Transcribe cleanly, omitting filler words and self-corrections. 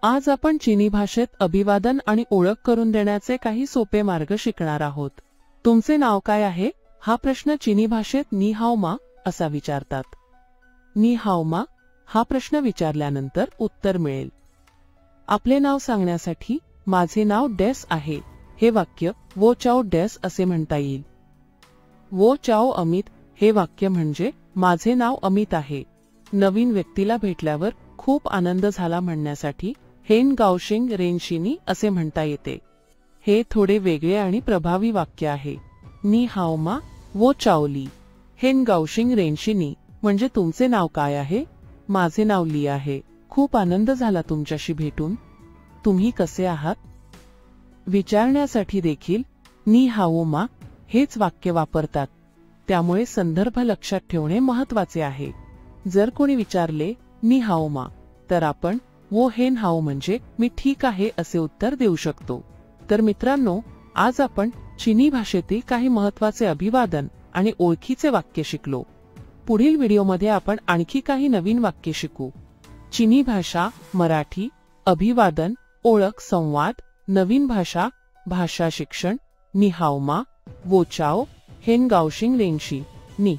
आज आपण चीनी भाषेत अभिवादन आणि ओळख करून देण्याचे काही सोपे मार्ग शिकणार आहोत। तुमचे नाव काय आहे हा प्रश्न चीनी भाषेत नी हाओ मा असा विचारतात। नी हाओ मा हा प्रश्न विचारल्यानंतर उत्तर मिळेल। आपले नाव सांगण्यासाठी माझे नाव डेस आहे हे वाक्य वो चाओ डेस असे म्हणता येईल। वो चाओ अमित हे वाक्य म्हणजे माझे नाव अमित आहे। नवीन व्यक्तीला भेटल्यावर खूप आनंद झाला म्हणण्यासाठी हेन गाओशिंग रेनशिनी असे म्हणता येते। हे थोडे वेगळे आणि प्रभावी वाक्य आहे। नी हाओ मा वो चाओ ली, हेन गाओशिंग रेनशिनी म्हणजे तुमचे नाव काय आहे? माझे नाव ली आहे। खूप आनंद झाला तुमच्याशी भेटून। तुम्ही कसे आहात? विचारण्यासाठी देखील नी हाओ मा हेच वाक्य वापरतात। त्यामुळे संदर्भ लक्षात ठेवणे महत्त्वाचे आहे। जर कोणी विचारले नी हाओ मा तर आपण वो हेन हाओ म्हणजे मी ठीक आहे असे उत्तर देऊ शकतो। तर मित्रांनो, आज आपण चीनी भाषेतील काही महत्त्वाचे अभिवादन आणि ओळखीचे वाक्य शिकलो। पुढील व्हिडिओमध्ये आपण आणखी काही नवीन वाक्य शिकू। चीनी भाषा, मराठी, अभिवादन, ओळख, संवाद, नवीन भाषा, भाषा शिक्षण, नी हाओ मा, वो चाओ, हेन गाओशिंग रेनशी नी।